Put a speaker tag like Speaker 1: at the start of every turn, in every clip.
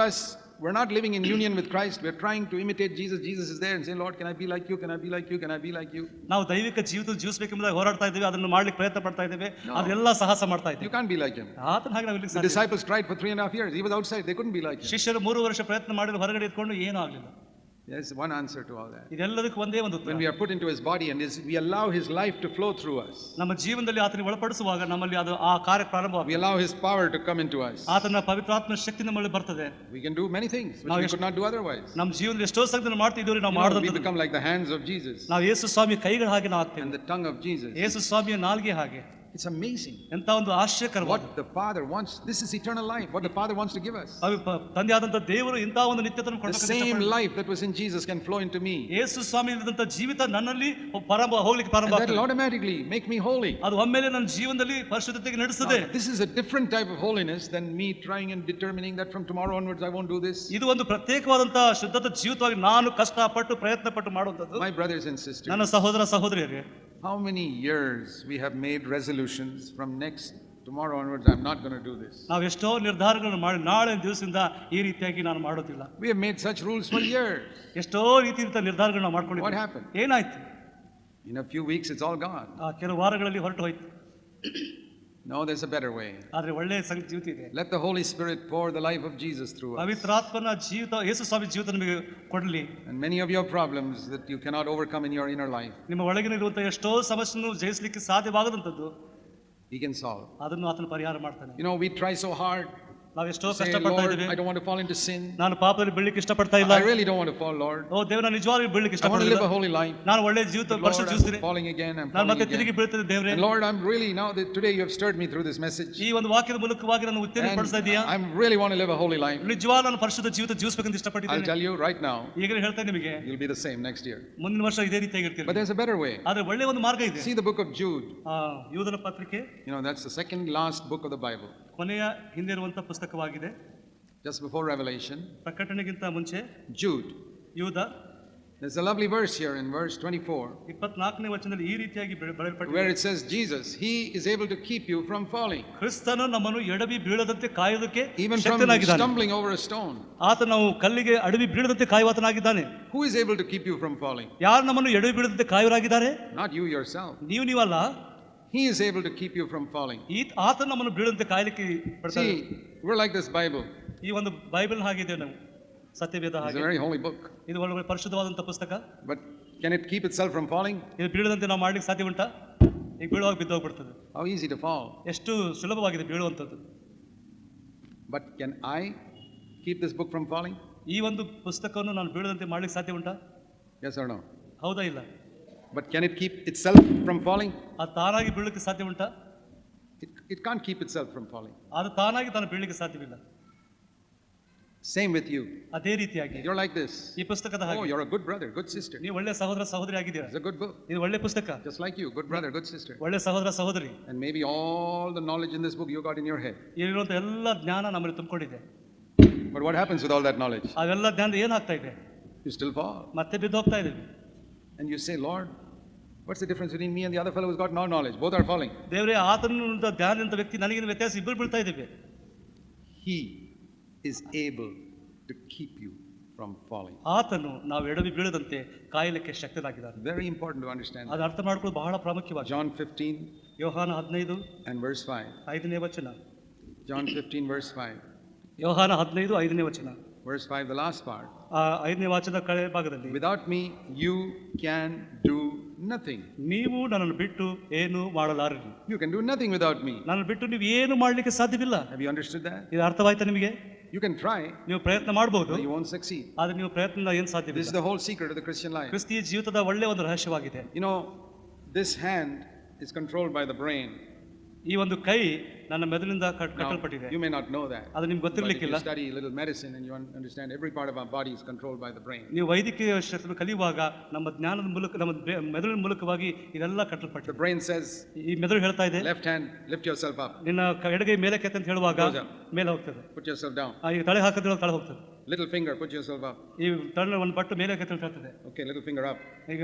Speaker 1: us, we're not living in union with Christ. We're trying to imitate Jesus. Jesus is there and saying, Lord, can I be like you? Can I be like you? Can I be like you?
Speaker 2: ನಾವು ದೈವಿಕ ಜೀವಿತ ಜೀವಿಸಬೇಕೆಂಬುದಾಗಿ ಹೋರಾಡ್ತಾ ಇದ್ದೇವೆ, ಅದನ್ನು ಮಾಡ್ಲಿಕ್ಕೆ ಪ್ರಯತ್ನ ಪಡ್ತಾ ಇದ್ದೇವೆ, ಅದೆಲ್ಲ ಸಾಹಸ ಮಾಡ್ತಾ ಇದ್ದೇವೆ.
Speaker 1: You can't be like him.
Speaker 2: ಆತನ ಹಾಗೆ ನಾವು
Speaker 1: The disciples tried for 3.5 years. He was outside. They couldn't be like him.
Speaker 2: ಶಿಷ್ಯರು 3 ವರ್ಷ ಪ್ರಯತ್ನ ಮಾಡಿದ್ರು, ಹೊರಗಡೆ ಇದ್ಕೊಂಡು ಏನೂ ಆಗಲಿಲ್ಲ.
Speaker 1: There's one answer to all that.
Speaker 2: ಇದೆಲ್ಲದಕ್ಕೂ ಒಂದೇ ಒಂದು ಉತ್ತರ.
Speaker 1: When we are put into his body and we allow his life to flow through us.
Speaker 2: ನಮ್ಮ ಜೀವನದಲ್ಲಿ ಆತನಿಗೆ ಒಳಪಡಿಸುವಾಗ ನಮ್ಮಲ್ಲಿ ಅದು ಆ ಕಾರ್ಯ ಪ್ರಾರಂಭವಾಗುತ್ತದೆ.
Speaker 1: We allow his power to come into us.
Speaker 2: ಆತನ ಪವಿತ್ರಾತ್ಮ ಶಕ್ತಿ ನಮ್ಮಲ್ಲಿ ಬರ್ತದೆ.
Speaker 1: We can do many things which we could not do otherwise.
Speaker 2: ನಮ್ಮ ಜೀವನದಲ್ಲಿ ಎಷ್ಟೋ ಸಂಗತಿಗಳನ್ನು ಮಾಡ್ತಿದ್ದೀವಿ ನಾವು ಮಾಡೋದು.
Speaker 1: We become like the hands of Jesus.
Speaker 2: ನಾವು ಯೇಸು ಸ್ವಾಮಿ ಕೈಗಳ ಹಾಗೆ ನಾವು ಆಗ್ತೇವೆ.
Speaker 1: And the tongue of Jesus.
Speaker 2: ಯೇಸು ಸ್ವಾಮಿಯ ನಾಲ್ಗೆ ಹಾಗೆ.
Speaker 1: It's amazing.
Speaker 2: ಎಂತ ಒಂದು ಆಶ್ಚರ್ಯಕರವಾದ.
Speaker 1: What the Father wants, this is eternal life. What the Father wants to give us.
Speaker 2: ತಂದೆಯಾದಂತ ದೇವರು ಇಂತ ಒಂದು ನಿತ್ಯತೆಯನ್ನು ಕೊಡಬೇಕು.
Speaker 1: The same life that was in Jesus can flow into me.
Speaker 2: ಯೇಸು ಸ್ವಾಮಿ ಇದ್ದಂತ ಜೀವಿತ ನನ್ನಲ್ಲಿ ಹೋಗ್ಲಿಕ್ಕೆ ಪ್ರಾರಂಭ ಆಗ್ತದೆ.
Speaker 1: That will automatically make me holy.
Speaker 2: ಅದು ಒಮ್ಮೆಲೆ ನನ್ನ ಜೀವನದಲ್ಲಿ ಪರಿಶುದ್ಧತೆಗೆ ನಡೆಸುತ್ತದೆ.
Speaker 1: This is a different type of holiness than me trying and determining that from tomorrow onwards I won't do this.
Speaker 2: ಇದು ಒಂದು ಪ್ರತ್ಯೇಕವಾದಂತ ಶುದ್ಧತ ಜೀವಿತವಾಗಿ ನಾನು ಕಷ್ಟಪಟ್ಟು ಪ್ರಯತ್ನ ಪಟ್ಟು ಮಾಡುವಂತದ್ದು.
Speaker 1: My brothers and sisters,
Speaker 2: ನನ್ನ ಸಹೋದರ ಸಹೋದರಿಯರೇ,
Speaker 1: how many years we have made resolutions from tomorrow onwards I'm not going to do this.
Speaker 2: ನಾವು ಎಷ್ಟೋ ನಿರ್ಧಾರಗಳನ್ನು ಮಾಡಿ ನಾಳೆ ದಿವಸದಿಂದ ಈ ರೀತಿಯಾಗಿ ನಾನು ಮಾಡೋದಿಲ್ಲ.
Speaker 1: We have made such rules for years.
Speaker 2: ಎಷ್ಟೋ ರೀತಿಯಿಂದ ನಿರ್ಧಾರಗಳನ್ನು ಮಾಡ್ಕೊಂಡಿದ್ದೀವಿ.
Speaker 1: What happened?
Speaker 2: ಏನಾಯ್ತು?
Speaker 1: In a few weeks it's all gone.
Speaker 2: ಕೆಲವು ವಾರಗಳಲ್ಲಿ ಹೊರಟು ಹೋಯ್ತು.
Speaker 1: No, there's a better way.
Speaker 2: ಆದರೆ ಒಳ್ಳೆಯ ಜೀವಿತ ಇದೆ.
Speaker 1: Let the Holy Spirit pour the life of Jesus through us.
Speaker 2: ಪವಿತ್ರಾತ್ಮನ ಜೀವಿತ, ಯೇಸು ಸ್ವಾಮಿ ಜೀವಿತ ನಿಮಗೆ ಕೊಡಲಿ.
Speaker 1: And many of your problems that you cannot overcome in your inner life,
Speaker 2: ನಿಮ್ಮ ಒಳಗಿನ ಇರುವಂತಹ ಎಷ್ಟೋ ಸಮಸ್ಯೆಯನ್ನು ಜಯಿಸಲಿಕ್ಕೆ ಸಾಧ್ಯವಾಗದಂತದ್ದು,
Speaker 1: He can solve.
Speaker 2: ಅದನ್ನು ಆತನ ಪರಿಹಾರ ಮಾಡ್ತಾನೆ.
Speaker 1: We try so hard.
Speaker 2: ನಾವು ಎಷ್ಟೋ ಕಷ್ಟಪಡ್ತಾ ಇದ್ದೇವೆ.
Speaker 1: I don't want to fall into sin.
Speaker 2: ನಾನು ಪಾಪದಲ್ಲಿ ಬೀಳಲಿಕ್ಕೆ ಇಷ್ಟಪಡ್ತಾ ಇಲ್ಲ.
Speaker 1: I really don't want to fall, Lord.
Speaker 2: ಓ ದೇವರೇ, ನಿಜವಾಗ್ಲೂ ಬೀಳಲಿಕ್ಕೆ
Speaker 1: ಇಷ್ಟಪಡ್ತಾ ಇಲ್ಲ. I want to live a holy life.
Speaker 2: ನಾನು ಒಳ್ಳೆ ಜೀವಿತ ಪರಿಶುದ್ಧ ಜೀವಿಸ್ತೀನಿ.
Speaker 1: Falling again, I'm
Speaker 2: ನಾನು ಮತ್ತೆ ತಿರುಗಿ ಬೀಳ್ತೇನೆ ದೇವರೇ.
Speaker 1: And Lord, I'm really now that today you have stirred me through this message.
Speaker 2: ಈ ಒಂದು ವಾಕ್ಯದ ಮೂಲಕವಾಗಿ ನಾನು ಉತ್ತೇಜನಪಡಿಸ್ತಾ ಇದೀಯಾ?
Speaker 1: I really want to live a holy life.
Speaker 2: ನಿಜವಾಗ್ಲೂ ನಾನು ಪರಿಶುದ್ಧ ಜೀವಿತ ಜೀವಿಸಬೇಕಂತ ಇಷ್ಟಪಟ್ಟಿದ್ದೇನೆ.
Speaker 1: I'll tell you right now.
Speaker 2: ಈಗಲೇ ಹೇಳ್ತೇನೆ ನಿಮಗೆ,
Speaker 1: you'll be the same next year.
Speaker 2: ಮುಂದಿನ ವರ್ಷ ಇದೇ ರೀತಿಯಾಗಿರ್ತೀರಿ.
Speaker 1: But there's a better way.
Speaker 2: ಆದರೆ ಒಳ್ಳೆ ಒಂದು ಮಾರ್ಗ ಇದೆ.
Speaker 1: See the book of Jude.
Speaker 2: ಯೂದನ ಪತ್ರಿಕೆ.
Speaker 1: That's the second last book of the Bible.
Speaker 2: ಕೊನೆಯ ಹಿಂದೆ ಇರುವಂತ ಪುಸ್ತಕವಾಗಿದೆ.
Speaker 1: Just before Revelation.
Speaker 2: ಪ್ರಕಟಣೆಗಿಂತ ಮುಂಚೆ
Speaker 1: Jude.
Speaker 2: ಯೂದ.
Speaker 1: There's a lovely verse here in verse 24.
Speaker 2: 24ನೇ ವಚನದಲ್ಲಿ ಈ ರೀತಿಯಾಗಿ ಬರೆಯಲ್ಪಟ್ಟಿದೆ.
Speaker 1: Where it says Jesus, he is able to keep you from falling.
Speaker 2: ಕ್ರಿಸ್ತನು ನಮ್ಮನ್ನು ಎಡವಿ ಬೀಳದಂತೆ ಕಾಯುವುದಕ್ಕೆ
Speaker 1: even from stumbling over a stone.
Speaker 2: ಆತ ನಾವು ಕಲ್ಲಿಗೆ ಅಡವಿ ಬೀಳದಂತೆ ಕಾಯುವಾತನಾಗಿದ್ದಾನೆ.
Speaker 1: Who is able to keep you from falling?
Speaker 2: ಯಾರು ನಮ್ಮನ್ನು ಎಡವಿ ಬೀಳದಂತೆ ಕಾಯುವರಾಗಿದ್ದಾರೆ?
Speaker 1: Not you yourself.
Speaker 2: ನೀವಲ್ಲ.
Speaker 1: He is able to keep you from falling.
Speaker 2: ಆತ ನಮ್ಮನ್ನು ಬೀಳದಂತೆ ಕಾಯಲಿಕ್ಕೆ ಪಡ್ತಾನೆ.
Speaker 1: See, we're like this Bible.
Speaker 2: ಈ ಒಂದು ಬೈಬಲ್ ಹಾಗಿದೆ, ನಾವು ಸತ್ಯವೇದ ಹಾಗೆ.
Speaker 1: It's a very holy book.
Speaker 2: ಇದು ಒಳ್ಳೆ ಪರಿಶುದ್ಧವಾದಂತ ಪುಸ್ತಕ.
Speaker 1: But can it keep itself from falling?
Speaker 2: ಇದು ಬೀಳದಂತೆ ನಾವು ಮಾಡ್ಲಿಕ್ಕೆ ಸಾಧ್ಯ ಉಂಟಾ? ಈಗ ಬೀಳುವಾಗ ಬಿದ್ದೋಗ್ಬಿಡ್ತದೆ.
Speaker 1: How easy to fall.
Speaker 2: ಎಷ್ಟು ಸುಲಭವಾಗಿದೆ ಬೀಳುವಂತದ್ದು.
Speaker 1: But can I keep this book from falling?
Speaker 2: ಈ ಒಂದು ಪುಸ್ತಕವನ್ನು ನಾನು ಬೀಳದಂತೆ ಮಾಡ್ಲಿಕ್ಕೆ ಸಾಧ್ಯ ಉಂಟಾ?
Speaker 1: Yes or no?
Speaker 2: ಹೌದಾ ಇಲ್ಲ?
Speaker 1: But can it keep itself from falling?
Speaker 2: ಅದು ತಾನಾಗಿ ಬೀಳಲಿಕ್ಕೆ ಸಾಧ್ಯ ಉಂಟಾ?
Speaker 1: It can't keep itself from falling.
Speaker 2: ಅದು ತಾನಾಗಿ ತಾನು ಬೀಳಲಿಕ್ಕೆ ಸಾಧ್ಯವಿಲ್ಲ.
Speaker 1: Same with you.
Speaker 2: ಅದೇ ರೀತಿಯಾಗಿ
Speaker 1: you're like this.
Speaker 2: ಈ ಪುಸ್ತಕದ ಹಾಗೆ.
Speaker 1: Oh, you're a good brother, good sister.
Speaker 2: ನೀವು ಒಳ್ಳೆ ಸಹೋದರ ಸಹೋದರಿ ಆಗಿದ್ದೀರಾ.
Speaker 1: It's a good book.
Speaker 2: ಇದು ಒಳ್ಳೆ ಪುಸ್ತಕ.
Speaker 1: Just like you, good brother, good sister.
Speaker 2: ಒಳ್ಳೆ ಸಹೋದರ ಸಹೋದರಿ.
Speaker 1: And maybe all the knowledge in this book you got in your head.
Speaker 2: ಇಲ್ಲಿರುವಂತ ಎಲ್ಲ ಜ್ಞಾನ ನಮ್ಮಲ್ಲಿ ತುಂಬಿಕೊಂಡಿದೆ.
Speaker 1: But what happens with all that knowledge?
Speaker 2: ಅವೆಲ್ಲ ಜ್ಞಾನ ಏನಾಗ್ತಾ ಇದೆ?
Speaker 1: You still fall.
Speaker 2: ಮತ್ತೆ ಬಿದ್ದು ಹೋಗ್ತಾ ಇದ್ದೀವಿ.
Speaker 1: And you say, Lord, what's the difference between me and the other fellow who's got no knowledge? Both are falling.
Speaker 2: ದೇವರೇ, ಆತನಿಂದ ಜ್ಞಾನದಿಂದ ವ್ಯಕ್ತಿ ನನಗಿನ ವ್ಯತ್ಯಾಸ, ಇಬ್ಬರು ಬೀಳ್ತಾ ಇದ್ದೀವಿ.
Speaker 1: He is able to keep you from falling.
Speaker 2: ಆತನು ನಾವು ಎಡವಿ ಬೀಳದಂತೆ ಕಾಯಲಿಕ್ಕೆ ಶಕ್ತನಾಗಿದ್ದಾನೆ.
Speaker 1: Very important to understand.
Speaker 2: ಅದು ಅರ್ಥ ಮಾಡ್ಕೊಳ್ಳೋದು ಬಹಳ ಪ್ರಾಮುಖ್ಯವಾಗಿದೆ.
Speaker 1: John 15
Speaker 2: ಯೋಹಾನ 15
Speaker 1: and verse 5.
Speaker 2: 5ನೇ ವಚನ.
Speaker 1: John 15 verse 5.
Speaker 2: ಯೋಹಾನ 15 5ನೇ ವಚನ.
Speaker 1: Verse 5, the last part.
Speaker 2: 5ನೇ ವಚನದ ಕೆಳ ಭಾಗದಲ್ಲಿ,
Speaker 1: without me you can do nothing.
Speaker 2: ನೀವು ನನ್ನನ್ನು ಬಿಟ್ಟು ಏನು ಮಾಡಲಾರಿರಿ.
Speaker 1: You can do nothing without me.
Speaker 2: ನನ್ನನ್ನು ಬಿಟ್ಟು ನೀವು ಏನು ಮಾಡಲಿಕ್ಕೆ ಸಾಧ್ಯವಿಲ್ಲ.
Speaker 1: Have you understood that?
Speaker 2: ಇದು ಅರ್ಥವಾಯ್ತಾ ನಿಮಗೆ?
Speaker 1: You can try.
Speaker 2: ನೀವು ಪ್ರಯತ್ನ ಮಾಡಬಹುದು.
Speaker 1: You won't succeed.
Speaker 2: ಆದರೆ ನೀವು ಪ್ರಯತ್ನದಿಂದ ಏನು ಸಾಧ್ಯವಿಲ್ಲ.
Speaker 1: This is the whole secret of the Christian life.
Speaker 2: ಕ್ರಿಸ್ತಿಯ ಜೀವಿತದ ಒಳ್ಳೆ ಒಂದು ರಹಸ್ಯವಾಗಿದೆ.
Speaker 1: This hand is controlled by the brain.
Speaker 2: ಈ ಒಂದು ಕೈ ನನ್ನ ಮೆದುಳಿನಿಂದ ಕಟ್ಟಲ್ಪಟ್ಟಿದೆ.
Speaker 1: You may not know that.
Speaker 2: ಅದು ನಿಮಗೆ ಗೊತ್ತಿರಲಿಕ್ಕಿಲ್ಲ.
Speaker 1: You study a little medicine and you understand every part of our body is controlled by the brain.
Speaker 2: ನೀವು ವೈದ್ಯಕೀಯ ಶಾಸ್ತ್ರ ಕಲಿಯುವಾಗ ನಮ್ಮ ಜ್ಞಾನದ ಮೂಲಕ, ನಮ್ಮ ಮೆದುಳಿನ ಮೂಲಕವಾಗಿ ಇದೆಲ್ಲ ಕಟ್ಟಲ್ಪಟ್ಟಿದೆ.
Speaker 1: The brain says,
Speaker 2: ಈ ಮೆದುಳು ಹೇಳ್ತಾ ಇದೆ,
Speaker 1: left hand, lift yourself up.
Speaker 2: ನಿನ್ನ ಎಡಗೈ ಮೇಲೆ ಕೆತ್ತ ಅಂತ ಹೇಳುವಾಗ ಮೇಲೆ ಹೋಗ್ತದೆ.
Speaker 1: Put yourself down.
Speaker 2: ಈಗ ತಲೆ ಹಾಕಿದ್ರೆ ತಲೆ ಹೋಗ್ತದೆ.
Speaker 1: Little finger, put yourself up.
Speaker 2: ಈ ತಲೆ ಒಂದು ಪಟ್ಟು ಮೇಲೆ ಕೆತ್ತ ಅಂತ ಹೇಳ್ತದೆ.
Speaker 1: Okay, little finger up.
Speaker 2: ಈಗ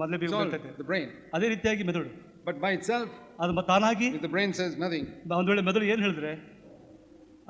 Speaker 2: ಮೊದಲೇ ಬೀಳ್ತದೆ.
Speaker 1: The brain.
Speaker 2: ಅದೇ ರೀತಿಯಾಗಿ ಮೆದುಳು.
Speaker 1: But by itself,
Speaker 2: ಅದು ತಾನಾಗಿ,
Speaker 1: if the brain says nothing,
Speaker 2: ಒಂದು ವೇಳೆ ಮೆದುಳು ಏನು ಹೇಳಿದ್ರೆ,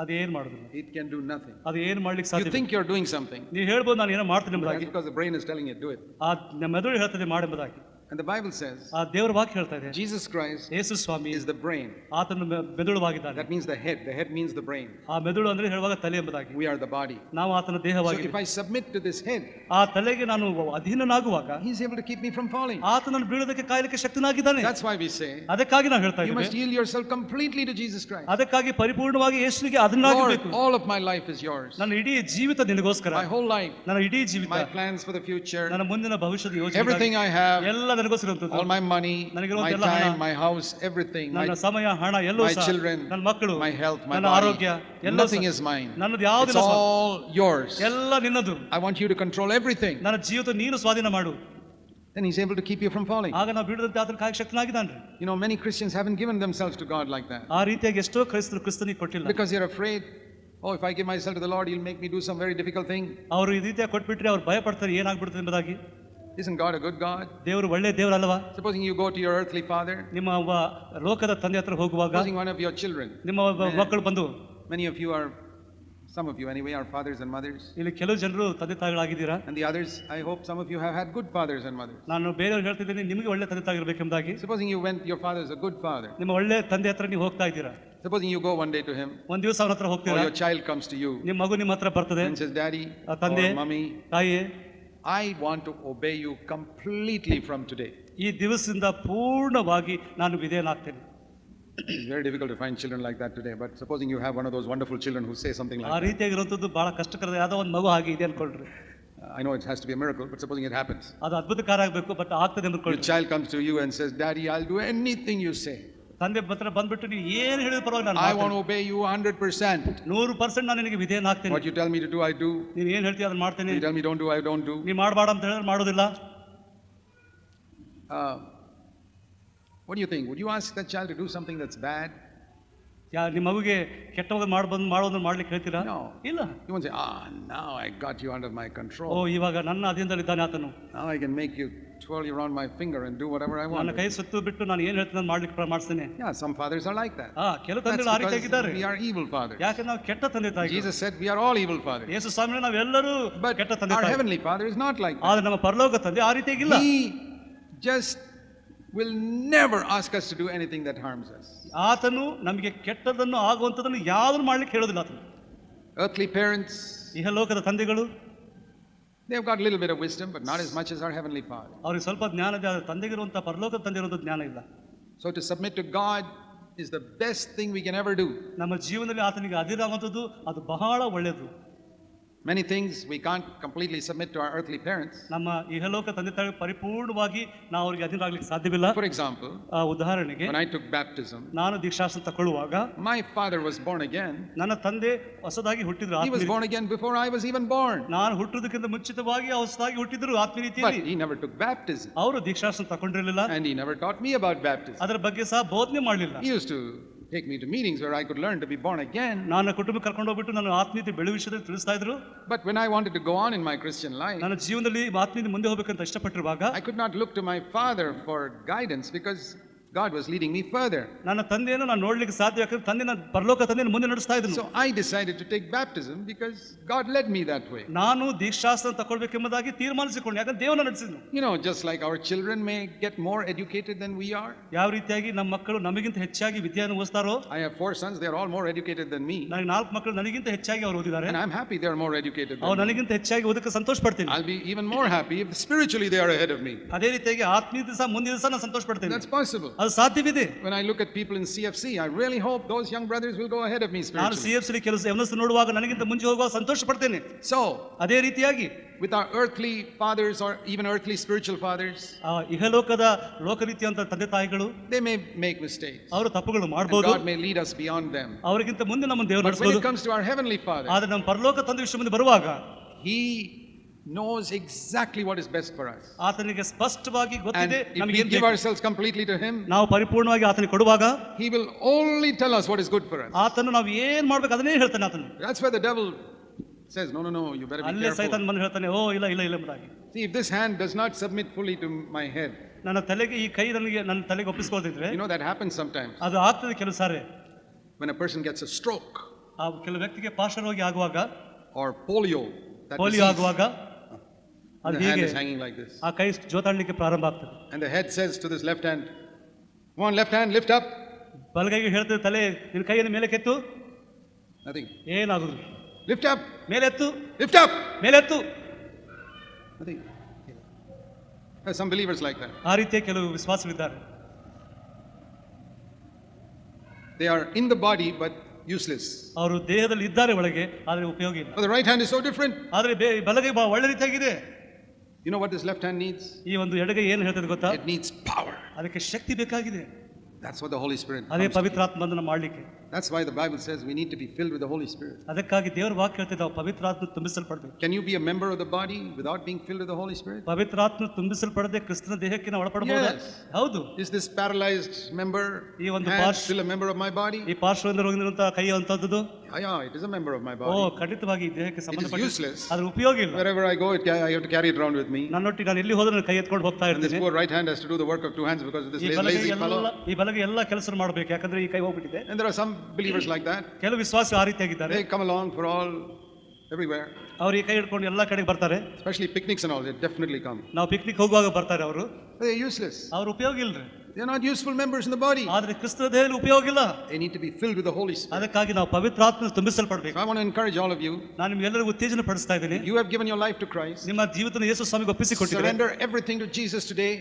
Speaker 2: ಅದೇನ್ ಮಾಡೋದಿಲ್ಲ,
Speaker 1: It can do nothing.
Speaker 2: ಅದು ಏನ್ ಮಾಡ್ಲಿಕ್ಕೆ
Speaker 1: You
Speaker 2: ಸಾಧ್ಯ.
Speaker 1: think you're doing something.
Speaker 2: ನೀವು ಹೇಳ್ಬೋದು ನಾನು ಏನೋ ಮಾಡ್ತೀನಿ
Speaker 1: That's
Speaker 2: ಎಂಬುದಾಗಿ,
Speaker 1: because the brain is telling you do it.
Speaker 2: ಆ ನಮ್ಮ ಮೆದುಳು ಹೇಳ್ತದೆ ಮಾಡೆಂಬುದಾಗಿ.
Speaker 1: And the Bible says
Speaker 2: ಆ ದೇವರ ವಾಕ್ಯ ಹೇಳ್ತಾ ಇದೆ
Speaker 1: Jesus Christ
Speaker 2: Yesu Swami
Speaker 1: is the brain.
Speaker 2: ಆತನು ಮೆದುಳುವಾಗಿದ್ದಾನೆ.
Speaker 1: That means the head. The head means the brain.
Speaker 2: ಆ ಮೆದುಳು ಅಂದ್ರೆ ಹೇಳುವಾಗ ತಲೆ ಎಂಬುದಾಗಿ.
Speaker 1: We are the body.
Speaker 2: ನಾವು ಆತನ
Speaker 1: So
Speaker 2: ದೇಹವಾಗಿ.
Speaker 1: if I submit to this head,
Speaker 2: ಆ ತಲೆಗೆ ನಾನು ಅಧೀನನಾಗುವಾಗ
Speaker 1: He's able to keep me from falling.
Speaker 2: ಆತನನ್ನು ಬೀಳೋದಕ್ಕೆ ಕಾಯಲಿಕ್ಕೆ ಶಕ್ತನಾಗಿದ್ದಾನೆ.
Speaker 1: That's why we say
Speaker 2: ಅದಕ್ಕಾಗಿ ನಾವು ಹೇಳ್ತಾ
Speaker 1: you must
Speaker 2: ಇದ್ದೇವೆ,
Speaker 1: yield yourself completely to Jesus Christ.
Speaker 2: ಅದಕ್ಕಾಗಿ ಪರಿಪೂರ್ಣವಾಗಿ ಯೇಸುವಿಗೆ
Speaker 1: Lord,
Speaker 2: ಅದನ್ನಾಗಬೇಕು.
Speaker 1: all of my life is yours.
Speaker 2: ನನ್ನ ಇಡೀ ಜೀವಿತ ನಿನಗೋಸ್ಕರ,
Speaker 1: My whole life,
Speaker 2: ನನ್ನ ಇಡೀ ಜೀವಿತ,
Speaker 1: my plans for the future,
Speaker 2: ನನ್ನ ಮುಂದಿನ ಭವಿಷ್ಯದ ಯೋಚನೆ,
Speaker 1: everything I have,
Speaker 2: ಎಲ್ಲ ನನಗೋಸ್ಕರ,
Speaker 1: all my money, my time, my house, everything,
Speaker 2: ನನ್ನ ಸಮಯ, ಹಣ, ಎಲ್ಲವೂ
Speaker 1: my
Speaker 2: ಸಹ,
Speaker 1: children,
Speaker 2: ನನ್ನ ಮಕ್ಕಳು,
Speaker 1: my health, my
Speaker 2: ನನ್ನ ಆರೋಗ್ಯ,
Speaker 1: body,
Speaker 2: ಎಲ್ಲವೂ
Speaker 1: nothing
Speaker 2: ಸಹ
Speaker 1: is mine.
Speaker 2: ನನ್ನದು
Speaker 1: It's
Speaker 2: ಯಾವುದಿಲ್ಲ,
Speaker 1: all yours.
Speaker 2: ಎಲ್ಲ ನಿನ್ನದು.
Speaker 1: I want you to control everything.
Speaker 2: ನನ್ನ ಜೀವಿತ ನೀನು ಸ್ವಾಧೀನ ಮಾಡು.
Speaker 1: Then He's able to keep you from falling.
Speaker 2: ಆಗ ನಾವು ಬೀಳದಂತೆ ಆತನ ಕಾಯಕ್ಕೆ ಶಕ್ತನಾಗಿದ್ದಾನೆ.
Speaker 1: You know, many Christians haven't given themselves to God like that
Speaker 2: ಆ ರೀತಿಯಾಗಿ ಎಷ್ಟೋ ಕ್ರಿಸ್ತನಿಗೆ ಕೊಟ್ಟಿಲ್ಲ.
Speaker 1: because they're afraid. Oh, if I give myself to the Lord, He'll make me do some very difficult thing.
Speaker 2: ಅವರು ಈ ರೀತಿಯಾಗಿ ಕೊಟ್ಬಿಟ್ರೆ ಅವ್ರು ಭಯ ಪಡ್ತಾರೆ, ಏನಾಗ್ಬಿಡ್ತದೆ ಎಂಬುದಾಗಿ.
Speaker 1: Isn't God a good God?
Speaker 2: ದೇವರು ಒಳ್ಳೆ ದೇವರಲ್ವಾ?
Speaker 1: Supposing you go to your earthly father,
Speaker 2: ನಿಮ್ಮ ಲೋಕದ ತಂದೆ ಹತ್ರ ಹೋಗುವಾಗ,
Speaker 1: supposing one of your children,
Speaker 2: ನಿಮ್ಮ ಮಕ್ಕಳು ಬಂದು,
Speaker 1: many of you are, some of you anyway, are fathers and mothers,
Speaker 2: ಇಲ್ಲಿ ಕೆಲವು ಜನರು ತಂದೆ ತಾಯಿಗಳಾಗಿದ್ದೀರಾ.
Speaker 1: and the others, I hope some of you have had good fathers and mothers.
Speaker 2: ನಾನು ಬೇರೆಯವ್ರು ಹೇಳ್ತಿದ್ದೀನಿ, ನಿಮಗೆ ಒಳ್ಳೆ ತಂದೆ ತಾಯಿರಬೇಕೆಂಬುದಾಗಿ.
Speaker 1: Supposing you went, your father is a good father.
Speaker 2: ನಿಮ್ಮ ಒಳ್ಳೆ ತಂದೆ ಹತ್ರ ನೀವು ಹೋಗ್ತಾ ಇದ್ದೀರಾ.
Speaker 1: Supposing you go one day to him,
Speaker 2: ಒಂದ್ ದಿವಸ ಅವನ ಹತ್ರ
Speaker 1: or
Speaker 2: ಹೋಗ್ತೀರಾ,
Speaker 1: your child comes to you
Speaker 2: ನಿಮ್ಮ ಮಗು ನಿಮ್ಮ ಹತ್ರ ಬರ್ತದೆ
Speaker 1: and says, Daddy
Speaker 2: ತಂದೆ,
Speaker 1: or Mommy,
Speaker 2: ತಾಯಿ,
Speaker 1: I want to obey you completely from today.
Speaker 2: ಈ ದಿವಸದಿಂದ ಪೂರ್ಣವಾಗಿ ನಾನು ವಿಧೇಯನಾಗ್ತೇನೆ.
Speaker 1: It's very difficult to find children like that today, but supposing you have one of those wonderful children who say something like
Speaker 2: ಆ
Speaker 1: that.
Speaker 2: ರೀತಿಯಾಗಿರುವಂಥದ್ದು ಬಹಳ ಕಷ್ಟಕರ. ಯಾವುದೋ ಒಂದು ಮಗು ಹಾಗೆ ಇದೆ ಅನ್ಕೊಳ್ರಿ.
Speaker 1: I know it has to be a miracle, but supposing it happens.
Speaker 2: ಅದು ಅದ್ಭುತಕಾರ ಆಗಬೇಕು, ಬಟ್ ಆಗ್ತದೆ
Speaker 1: Your
Speaker 2: ಅಂದ್ಕೊಳ್ರಿ.
Speaker 1: child comes to you and says, Daddy, I'll do anything you say.
Speaker 2: ತಂದೆ ಹತ್ರ ಬಂದ್ಬಿಟ್ಟು ನೀವು ಏನು ಹೇಳಿದ್ರು ಪರವಾಗಿ ನಾನು
Speaker 1: I want to obey you 100%.
Speaker 2: 100% ನಾನು ನಿನಗೆ ವಿಧೇಯನಾಗ್ತೇನೆ.
Speaker 1: What you tell me to do, I do.
Speaker 2: ನೀನು ಏನು ಹೇಳ್ತೀಯ ಅದನ್ನ ಮಾಡ್ತೇನೆ.
Speaker 1: You tell me don't do, I don't do.
Speaker 2: ನೀವು ಮಾಡಬೇಡ ಅಂತ ಹೇಳಿದ್ರೆ ಮಾಡೋದಿಲ್ಲ.
Speaker 1: What do you think? Would you ask that child to do something that's bad?
Speaker 2: ನಿಮ್ಮ ಮಗುಗೆ ಕೆಟ್ಟವಾಗ ಮಾಡೋದನ್ನ ಮಾಡ್ಲಿಕ್ಕೆ ಹೇಳ್ತೀರಾ?
Speaker 1: No.
Speaker 2: ಇಲ್ಲ.
Speaker 1: You won't say, now I got you under my control.
Speaker 2: ಓ, ಇವಾಗ ನನ್ನ ಅಧೀನದಲ್ಲಿದ್ದಾನೆ ಆತನು.
Speaker 1: Now I can make you twirl you around my finger and do whatever I want.
Speaker 2: ನನ್ನ ಕೈ ಸುತ್ತು ಬಿಟ್ಟು ನಾನು ಏನು ಹೇಳ್ತೀನಿ ಮಾಡ್ಲಿಕ್ಕೆ ಮಾಡಿಸ್ತೇನೆ.
Speaker 1: Yeah, some fathers are like that.
Speaker 2: ಕೆಲವು
Speaker 1: That's
Speaker 2: ತಂದೆಗಳು ಆ ರೀತಿಯಾಗಿದ್ದಾರೆ.
Speaker 1: because we are evil fathers.
Speaker 2: ಯಾಕಂದ್ರೆ ನಾವು ಕೆಟ್ಟ ತಂದೆ ತಾಯಿ.
Speaker 1: Jesus said we are all evil fathers.
Speaker 2: ಯೇಸು ಸ್ವಾಮಿ ನಾವೆಲ್ಲರೂ
Speaker 1: But
Speaker 2: ಕೆಟ್ಟ ತಂದೆ
Speaker 1: our
Speaker 2: ತಾಯಿ.
Speaker 1: heavenly Father is not like that.
Speaker 2: ಆದ್ರೆ ನಮ್ಮ ಪರಲೋಕ ತಂದೆ ಆ ರೀತಿಯಾಗಿಲ್ಲ.
Speaker 1: He just will never ask us to do anything that harms us.
Speaker 2: ಆತನು ನಮಗೆ ಕೆಟ್ಟದನ್ನು ಆಗುವಂಥದ್ದನ್ನು ಯಾವುದನ್ನು ಮಾಡ್ಲಿಕ್ಕೆ ಹೇಳೋದಿಲ್ಲ ಆತನು.
Speaker 1: Earthly parents,
Speaker 2: ಇಹಲೋಕದ ತಂದೆಗಳು,
Speaker 1: they've got a little bit of wisdom, but not as much as our heavenly Father.
Speaker 2: ಅವ್ರಿಗೆ ಸ್ವಲ್ಪ ಜ್ಞಾನ ಇದೆ, ಆದ್ರೆ ತಂದೆಗಿರುವಂಥ ಪರಲೋಕದ ತಂದೆ ಇರುವಂಥ ಜ್ಞಾನ ಇಲ್ಲ.
Speaker 1: So to submit to God is the best thing we can ever do.
Speaker 2: ನಮ್ಮ ಜೀವನದಲ್ಲಿ ಆತನಿಗೆ ಅಧೀನವಾಗುವಂಥದ್ದು ಅದು ಬಹಳ ಒಳ್ಳೆಯದು.
Speaker 1: Many things we can't completely submit to our earthly parents.
Speaker 2: ನಮ್ಮ ಇಹಲೋಕ ತಂದೆ ತಾಯಿ ಪರಿಪೂರ್ಣವಾಗಿ ನಾವು ಅವರಿಗೆ ಅಧೀನರಾಗಲಿಕ್ಕೆ ಸಾಧ್ಯವಿಲ್ಲ.
Speaker 1: For example,
Speaker 2: ಉದಾಹರಣೆಗೆ,
Speaker 1: when I took baptism,
Speaker 2: ನಾನು ದೀಕ್ಷಾಸ್ತ್ರ ತಗೊಳ್ಳುವಾಗ
Speaker 1: my father was born again.
Speaker 2: ನನ್ನ ತಂದೆ ಹೊಸದಾಗಿ ಹುಟ್ಟಿದ್ರು.
Speaker 1: He was born again before I was even born.
Speaker 2: ನಾನು ಹುಟ್ಟುವುದಕ್ಕಿಂತ ಮುಂಚಿತವಾಗಿ ಹೊಸದಾಗಿ ಹುಟ್ಟಿದ್ರು ಆತ್ಮೀಯ ರೀತಿಯಲ್ಲಿ.
Speaker 1: But he never took baptism.
Speaker 2: ಅವರು ದೀಕ್ಷಾಸ್ತ್ರ ತಗೊಂಡಿರಲಿಲ್ಲ.
Speaker 1: And he never taught me about baptism.
Speaker 2: ಅದರ ಬಗ್ಗೆ ಸಹ ಬೋಧನೆ ಮಾಡಲಿಲ್ಲ.
Speaker 1: He used to take me to meetings where I could learn to be born again.
Speaker 2: ನನ್ನ ಕುಟುಂಬ ಕರ್ಕೊಂಡು ಹೋಗ್ಬಿಟ್ಟು ನಾನು ಆತ್ಮೀಯತೆ ಬೆಳೆಯುವ ವಿಷಯದಲ್ಲಿ ತಿಳಿಸ್ತಾ ಇದ್ರು.
Speaker 1: But when I wanted to go on in my Christian life,
Speaker 2: ನನ್ನ ಜೀವನದಲ್ಲಿ ಆತ್ಮೀಯತೆ ಮುಂದೆ ಹೋಗ್ಬೇಕಂತ ಇಷ್ಟಪಟ್ಟಿರುವಾಗ
Speaker 1: I could not look to my father for guidance because God was leading me further.
Speaker 2: ನನ್ನ ತಂದೆಯನ್ನು ನಾನು ನೋಡ್ಲಿಕ್ಕೆ ಸಾಧ್ಯ, ಯಾಕಂದ್ರೆ ತಂದೆ ನನ್ನ ಪರಲೋಕ ತಂದೆಯನ್ನು ಮುಂದೆ ನಡೆಸ್ತಾ ಇದ್ರು.
Speaker 1: So I decided to take baptism because God led me that way.
Speaker 2: ನಾನು ದೀಕ್ಷಾಸ್ತ್ರ ತಗೊಳ್ಬೇಕೆಂಬುದಾಗಿ ತೀರ್ಮಾನಿಸಿಕೊಂಡು, ಯಾಕಂದ್ರೆ ದೇವರನ್ನ ನಡೆಸಿದ್ನು.
Speaker 1: You know, just like our children may get more educated than we are.
Speaker 2: ಯಾವ ರೀತಿಯಾಗಿ ನಮ್ಮ ಮಕ್ಕಳು ನಮಗಿಂತ ಹೆಚ್ಚಾಗಿ ವಿದ್ಯೆಯನ್ನು ಓದಿಸ್ತಾರೋ.
Speaker 1: I have 4 sons, they are all more educated than me.
Speaker 2: ನನಗೆ 4 ಮಕ್ಕಳು ನನಗಿಂತ ಹೆಚ್ಚಾಗಿ ಅವರು ಓದಿದ್ದಾರೆ.
Speaker 1: And I'm happy they are more educated than
Speaker 2: ಅವ್ರು
Speaker 1: me.
Speaker 2: ನನಗಿಂತ ಹೆಚ್ಚಾಗಿ ಓದಕ್ಕೆ ಸಂತೋಷ ಪಡ್ತೀನಿ.
Speaker 1: I'll be even more happy if spiritually they are ahead of me.
Speaker 2: ಅದೇ ರೀತಿಯಾಗಿ ಆತ್ಮೀಯತೆ ಸಹ ಮುಂದಿನ ಸಹ ನಾನು ಸಂತೋಷ ಪಡ್ತೀನಿ.
Speaker 1: That's possible.
Speaker 2: ಅದು ಸಾಧ್ಯವಿದೆ.
Speaker 1: When I look at people in CFC, I really hope those young brothers will go ahead of me
Speaker 2: ನಾನು
Speaker 1: spiritually.
Speaker 2: CFC ಕೆಲಸ ಯಮನಸ್ಸು ನೋಡುವಾಗ ನನಗಿಂತ ಮುಂಚೆ ಹೋಗುವಾಗ ಸಂತೋಷ ಪಡ್ತೇನೆ.
Speaker 1: So,
Speaker 2: ಅದೇ ರೀತಿಯಾಗಿ
Speaker 1: with our earthly fathers or even earthly spiritual fathers,
Speaker 2: ಇಹಲೋಕದ ಲೋಕರೀತಿಯಂತ ತಂದೆ ತಾಯಿಗಳು,
Speaker 1: they may make mistakes.
Speaker 2: ಅವರು ತಪ್ಪುಗಳು
Speaker 1: And
Speaker 2: ಮಾಡಬಹುದು.
Speaker 1: God may lead us beyond them.
Speaker 2: ಅವರಿಗಿಂತ ಮುಂದೆ ನಮ್ಮ ದೇವರು
Speaker 1: But when
Speaker 2: ನಡೆಸಬಹುದು.
Speaker 1: it comes to our heavenly Father,
Speaker 2: ಆದ್ರೆ ನಮ್ಮ ಪರಲೋಕ ತಂದೆ ವಿಷಯ ಮುಂದೆ ಬರುವಾಗ
Speaker 1: He knows exactly what is best for us.
Speaker 2: ಆತನಿಗೆ ಸ್ಪಷ್ಟವಾಗಿ
Speaker 1: And
Speaker 2: ಗೊತ್ತಿದೆ
Speaker 1: if
Speaker 2: ನಮಗೆ
Speaker 1: we
Speaker 2: ಏನು
Speaker 1: give
Speaker 2: ಬೇಕು.
Speaker 1: ourselves completely to Him,
Speaker 2: ನಾವು ಪರಿಪೂರ್ಣವಾಗಿ ಆತನಿಗೆ ಕೊಡುವಾಗ
Speaker 1: He will only tell us what is good for us.
Speaker 2: ಆತನು ನಾವು ಏನ್ ಮಾಡ್ಬೇಕು ಅದನ್ನೇ ಹೇಳ್ತಾನೆ ಆತನು.
Speaker 1: That's where the devil says, no, you better be
Speaker 2: ಅಲ್ಲೇ
Speaker 1: careful.
Speaker 2: ಸೈತಾನ್ ಬಂದು ಹೇಳ್ತಾನೆ, ಓ ಇಲ್ಲ ಇಲ್ಲ ಇಲ್ಲ ಎಂಬುದಾಗಿ.
Speaker 1: See, if this hand does not submit fully to my head,
Speaker 2: ನನ್ನ ತಲೆಗೆ ಈ ಕೈ ನನ್ನ ತಲೆಗೆ ಒಪ್ಪಿಸ್ಕೊಳ್ತಿದ್ರೆ
Speaker 1: you know that happens sometimes.
Speaker 2: ಅದು ಆಗ್ತದೆ ಕೆಲವು ಸಾರಿ.
Speaker 1: When a person gets a stroke,
Speaker 2: ಆ ಕೆಲವು ವ್ಯಕ್ತಿಗೆ ಪಾರ್ಶ್ವರೋಗಿ ಆಗುವಾಗ,
Speaker 1: or polio, that
Speaker 2: polio
Speaker 1: disease,
Speaker 2: ಆಗುವಾಗ ಅದು
Speaker 1: the hand
Speaker 2: ಹೀಗೆ
Speaker 1: is hanging like this.
Speaker 2: ಆ ಕೈ ಜೋತಾಡ್ಲಿಕ್ಕೆ ಪ್ರಾರಂಭ ಆಗ್ತದೆ.
Speaker 1: And the head says to this left hand, come on, left hand, lift up.
Speaker 2: ಬಲಗೈಗೆ ಹೇಳ್ತದೆ, ತಲೆ ನಿನ್ನ ಕೈಯನ್ನು ಮೇಲೆ ಕೆತ್ತು.
Speaker 1: Nothing.
Speaker 2: ಏನಾಗುದು?
Speaker 1: Lift up.
Speaker 2: ಮೇಲೆತ್ತು,
Speaker 1: Lift up.
Speaker 2: ಮೇಲೆತ್ತು.
Speaker 1: Nothing. There are some believers like that.
Speaker 2: ಆ ರೀತಿಯ ಕೆಲವು ವಿಶ್ವಾಸವಿದ್ದಾರೆ.
Speaker 1: They are in the body but useless.
Speaker 2: ಅವರು ದೇಹದಲ್ಲಿ ಇದ್ದಾರೆ ಒಳಗೆ, ಆದರೆ ಉಪಯೋಗ ಇಲ್ಲ.
Speaker 1: But the right hand is so different.
Speaker 2: ಆದರೆ ಬಲಗೈ ಒಳ್ಳೆ ರೀತಿಯಾಗಿದೆ.
Speaker 1: You know what this left hand needs?
Speaker 2: ಈ ಒಂದು ಎಡಗೈ ಏನು ಹೇಳ್ತದೆ ಗೊತ್ತಾ?
Speaker 1: It needs power.
Speaker 2: ಅದಕ್ಕೆ ಶಕ್ತಿ ಬೇಕಾಗಿದೆ.
Speaker 1: That's what the Holy Spirit
Speaker 2: ಅದೇ
Speaker 1: comes to.
Speaker 2: ಪವಿತ್ರಾತ್ಮ ಬಂಧನ ಮಾಡಲಿಕ್ಕೆ.
Speaker 1: That's why the Bible says we need to be filled with the Holy Spirit.
Speaker 2: ಅದಕ್ಕಾಗಿ ದೇವರ ವಾಕ್ಯ ಹೇಳ್ತದೆ, ನಾವು ಪವಿತ್ರಾತ್ಮ ತುಂಬಿಸಲ್ಪಡಬೇಕು.
Speaker 1: Can you be a member of the body without being filled with the Holy Spirit?
Speaker 2: ಪವಿತ್ರಾತ್ಮ ತುಂಬಿಸಲ್ಪಡದೆ ಕ್ರಿಸ್ತನ ದೇಹಕ್ಕೆ ನಾವು ಒಳಪಡಬಹುದಾ?
Speaker 1: Yes.
Speaker 2: ಹೌದು.
Speaker 1: Is this paralyzed member
Speaker 2: ಈ ಒಂದು
Speaker 1: hand still a member of my body?
Speaker 2: ಈ ಪಾರ್ಶ್ವದಿಂದ ಹೋಗಿರುವಂತಹ ಕೈ ಅಂತದ್ದು,
Speaker 1: Yeah, it is a member of my
Speaker 2: O
Speaker 1: body.
Speaker 2: ಖಂಡಿತವಾಗಿ ಈ ದೇಹಕ್ಕೆ
Speaker 1: It is
Speaker 2: ಸಂಬಂಧಪಟ್ಟ
Speaker 1: useless.
Speaker 2: ಅದ್ರ ಉಪಯೋಗ ಇಲ್ಲ.
Speaker 1: Wherever I go, I have to carry it around with me.
Speaker 2: ನನ್ನೊಟ್ಟಿಗೆ ನಾನು ಎಲ್ಲಿ ಹೋದ್ರೆ ಕೈ ಎತ್ಕೊಂಡು ಹೋಗ್ತಾ
Speaker 1: And this
Speaker 2: ಇರ್ತೀನಿ.
Speaker 1: poor right hand has to do the work of two hands because of this
Speaker 2: ಈ ಬಲಗೈ
Speaker 1: lazy fellow.
Speaker 2: ಈ ಬಲಗೈ ಎಲ್ಲ ಕೆಲಸ ಮಾಡಬೇಕು, ಯಾಕಂದ್ರೆ ಈ ಕೈ ಹೋಗ್ಬಿಟ್ಟಿದೆ.
Speaker 1: And there are some believers like that.
Speaker 2: ಕೆಲವು ವಿಶ್ವಾಸ ಆ ರೀತಿಯಾಗಿದ್ದಾರೆ.
Speaker 1: They come along for all, everywhere.
Speaker 2: ಅವ್ರು ಈ ಕೈ ಹಿಡ್ಕೊಂಡು ಎಲ್ಲ ಕಡೆಗೆ ಬರ್ತಾರೆ.
Speaker 1: Especially picnics and all, they definitely come.
Speaker 2: ನಾವು ಪಿಕ್ನಿಕ್ ಹೋಗುವಾಗ ಬರ್ತಾರೆ ಅವರು.
Speaker 1: But they're useless.
Speaker 2: ಅವ್ರ ಉಪಯೋಗ ಇಲ್ರಿ.
Speaker 1: They're not useful members in the body.
Speaker 2: ಆದ್ರೆ ಕ್ರಿಸ್ತನ ದೇಹದಲ್ಲಿ ಉಪಯೋಗ ಇಲ್ಲ.
Speaker 1: They need to be filled with the Holy Spirit.
Speaker 2: ಅದಕ್ಕಾಗಿ ನಾವು ಪವಿತ್ರಾತ್ಮ ತುಂಬಿಸಲ್ಪಡಬೇಕು.
Speaker 1: So I want to encourage all of you.
Speaker 2: ನಾನು ನಿಮ್ಗೆಲ್ಲರಿಗೂ ಉತ್ತೇಜನ ಪಡಿಸ್ತಾ ಇದ್ದೀನಿ.
Speaker 1: You have given your life to Christ.
Speaker 2: ನಿಮ್ಮ ಜೀವಿತವನ್ನು ಯೇಸು ಸ್ವಾಮಿಗೆ ಒಪ್ಪಿಸಿಕೊಟ್ಟಿದ್ದೀರಿ.
Speaker 1: Surrender everything to Jesus today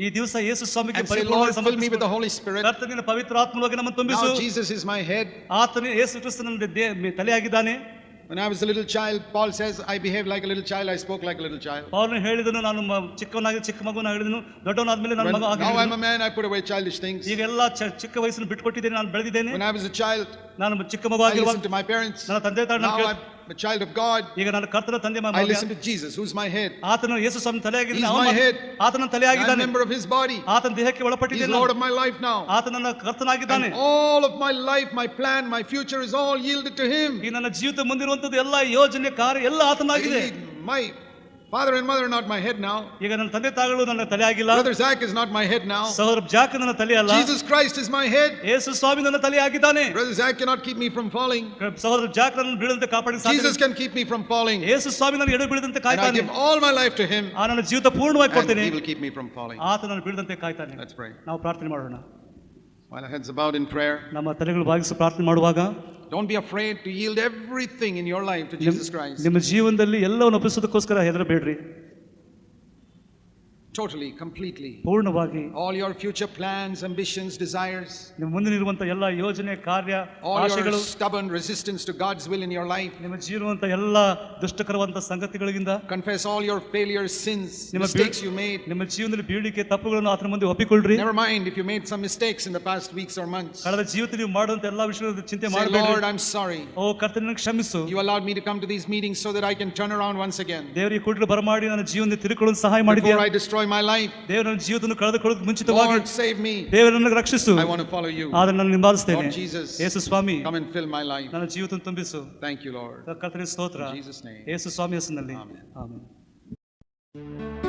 Speaker 2: ಈ ದಿವಸ ಯೇಸು ಸ್ವಾಮಿಗೆ
Speaker 1: and say, Lord,
Speaker 2: ಪರಿಪೂರ್ಣವಾಗಿ
Speaker 1: fill me with the
Speaker 2: ಸಮರ್ಪಿಸು.
Speaker 1: Holy Spirit.
Speaker 2: ಕರ್ತನಿನ ಪವಿತ್ರಾತ್ಮವಾಗಿ ನಮ್ಮನ್ನು ತುಂಬಿಸು.
Speaker 1: Now Jesus is my head.
Speaker 2: ಆತನೇ ಯೇಸು ಕ್ರಿಸ್ತನ ತಲೆಯಾಗಿದ್ದಾನೆ.
Speaker 1: When I was a little child, Paul says, I behaved like a little child, I spoke like a little child.
Speaker 2: ಪೌಲನು ಹೇಳಿದನು, ನಾನು ಚಿಕ್ಕ ಮಗುನ ಹೇಳಿದನು, ದೊಡ್ಡವನಾದ್ಮೇಲೆ ನನ್ನ ಮಗ
Speaker 1: Now I'm
Speaker 2: ಆಗಿದ್ದೇನೆ.
Speaker 1: a man, I put away childish things.
Speaker 2: ಈಗೆಲ್ಲ ಚಿಕ್ಕ ವಯಸ್ಸನ್ನು ಬಿಟ್ಕೊಟ್ಟಿದ್ದೇನೆ, ನಾನು ಬೆಳೆದಿದ್ದೇನೆ.
Speaker 1: When I was a child,
Speaker 2: ನಾನು ಚಿಕ್ಕ ಮಗು
Speaker 1: I
Speaker 2: ಆಗಿರುವಾಗ
Speaker 1: listened to my parents.
Speaker 2: ನನ್ನ ತಂದೆ ತಾಯಿ
Speaker 1: Now I'm a child of God.
Speaker 2: ಈಗ ನಾನು ಕರ್ತನ ತಂದೆ
Speaker 1: I listen to Jesus, who's my head.
Speaker 2: ಆತನು ಯೇಸು ಸ್ವಾಮಿ ತಲೆಯಾಗಿದ್ದಾನೆ.
Speaker 1: He's my head.
Speaker 2: ಆತನ
Speaker 1: I'm a
Speaker 2: ತಲೆಯಾಗಿದ್ದಾನೆ.
Speaker 1: member of his body.
Speaker 2: ಆತನ ದೇಹಕ್ಕೆ
Speaker 1: He's
Speaker 2: ಒಳಪಟ್ಟಿದ್ದೇನೆ.
Speaker 1: Lord of my life now.
Speaker 2: ಆತ ನನ್ನ ಕರ್ತನಾಗಿದ್ದಾನೆ.
Speaker 1: And all of my life, my plan, my future is all yielded to him.
Speaker 2: ಈ ನನ್ನ ಜೀವಿತ ಮುಂದಿರುವಂತದ್ದು ಎಲ್ಲ ಯೋಜನೆ ಕಾರ್ಯ ಎಲ್ಲ ಆತನಾಗಿದೆ.
Speaker 1: My father and mother are not my head now.
Speaker 2: ಈಗ ನನ್ನ ತಂದೆ ತಾಯಿಗಳು ನನ್ನ ತಲೆ ಆಗಿಲ್ಲ.
Speaker 1: Brother Zach is not my head now.
Speaker 2: ಸಹೋದರ ಜಾಕ್ ನನ್ನ ತಲೆ ಅಲ್ಲ.
Speaker 1: Jesus Christ is my head.
Speaker 2: ಯೇಸು ಸ್ವಾಮಿ ನನ್ನ ತಲೆ ಆಗಿದ್ದಾನೆ.
Speaker 1: Brother Zach cannot keep me from falling.
Speaker 2: ಸಹೋದರ ಜಾಕ್ ನನ್ನ ಬೀಳದಂತೆ ಕಾಪಾಡಿ
Speaker 1: Jesus can keep me from falling.
Speaker 2: ಯೇಸು ಸ್ವಾಮಿ ನನ್ನ ಎಡೆ ಬೀಳದಂತೆ
Speaker 1: And I
Speaker 2: ಕಾಯ್ತಾನೆ.
Speaker 1: give all my life to him.
Speaker 2: ಆ ನನ್ನ ಜೀವಿತ ಪೂರ್ಣವಾಗಿ
Speaker 1: And
Speaker 2: ಕೊಡ್ತೇನೆ.
Speaker 1: he will keep me from falling.
Speaker 2: ಆತ ನನ್ನ ಬೀಳದಂತೆ ಕಾಯ್ತಾನೆ.
Speaker 1: Let's pray.
Speaker 2: ನಾವು ಪ್ರಾರ್ಥನೆ ಮಾಡೋಣ.
Speaker 1: While our heads are bowed in prayer,
Speaker 2: ನಮ್ಮ ತಲೆಗಳು ಬಾಗಿಸಿ ಪ್ರಾರ್ಥನೆ ಮಾಡುವಾಗ,
Speaker 1: don't be afraid to yield everything in your life to Jesus Christ.
Speaker 2: ನಿಮ್ಮ ಜೀವನದಲ್ಲಿ ಎಲ್ಲವನ್ನು ಒಪ್ಪಿಸೋದಕ್ಕೋಸ್ಕರ ಹೆದರಬೇಡ್ರಿ.
Speaker 1: Totally, completely.
Speaker 2: ಪೂರ್ಣವಾಗಿ
Speaker 1: All your future plans, ambitions, desires,
Speaker 2: ನಿಮ್ಮ ಮುಂದಿರುವಂತ ಎಲ್ಲ ಯೋಜನೆ ಕಾರ್ಯ
Speaker 1: all your
Speaker 2: ಆಶೆಗಳು,
Speaker 1: stubborn resistance to God's will in your life.
Speaker 2: ನಿಮ್ಮ ಜೀವನವಂತ ಎಲ್ಲ ದುಷ್ಟಕರವಂತ ಸಂಗತಿಗಳಿಂದ,
Speaker 1: Confess all your failures, sins,
Speaker 2: ನಿಮ್ಮ
Speaker 1: mistakes you made.
Speaker 2: ನಿಮ್ಮ ಜೀವನದಲ್ಲಿ ಬೀಳಿಕೆ ತಪ್ಪುಗಳನ್ನು ಆತನ ಮುಂದೆ ಒಪ್ಪಿಕೊಳ್ಳ್ರಿ.
Speaker 1: Never mind if you made some mistakes in the past weeks or months.
Speaker 2: ಕಳೆದ ಜೀವಿತದಲ್ಲಿ ನೀವು ಮಾಡುವಂತ ಎಲ್ಲ ವಿಷಯದ ಚಿಂತೆ
Speaker 1: Say,
Speaker 2: ಮಾಡಬೇಡ್ರಿ.
Speaker 1: Lord, I'm sorry.
Speaker 2: ಓ ಕರ್ತನೇ, ಕ್ಷಮಿಸು.
Speaker 1: You allowed me to come to these meetings so that I can turn around once again.
Speaker 2: ದೇವರಿಗೆ ಕೂಡಲೇ ಬರಮಾಡಿ ನನ್ನ ಜೀವನದಲ್ಲಿ ತಿರುಕೊಳ್ಳಲು ಸಹಾಯ ಮಾಡಿದ್ಯಾ.
Speaker 1: Before I destroy my life,
Speaker 2: ದೇವರ ಜೀವಿತವನ್ನು ಕಳೆದುಕೊಳ್ಳೋಕೆ ಮುಂಚಿತವಾಗಿ
Speaker 1: Lord, save me.
Speaker 2: ದೇವರು ನನಗೆ ರಕ್ಷಿಸು.
Speaker 1: I want to follow you.
Speaker 2: ಆದ್ರೆ ನಾನು ಹಿಂಬಾಲಿಸ್ತೇನೆ.
Speaker 1: Lord Jesus,
Speaker 2: Yesu Swami,
Speaker 1: come and fill my life.
Speaker 2: ನನ್ನ ಜೀವಿತವನ್ನು ತುಂಬಿಸು.
Speaker 1: Thank you, Lord.
Speaker 2: ಕರ್ತನೇ ಸ್ತೋತ್ರ.
Speaker 1: In Jesus' name.
Speaker 2: ಯೇಸು ಸ್ವಾಮಿ ಹೆಸರಿನಲ್ಲಿ
Speaker 1: Amen.
Speaker 2: ಆಮೆನ್.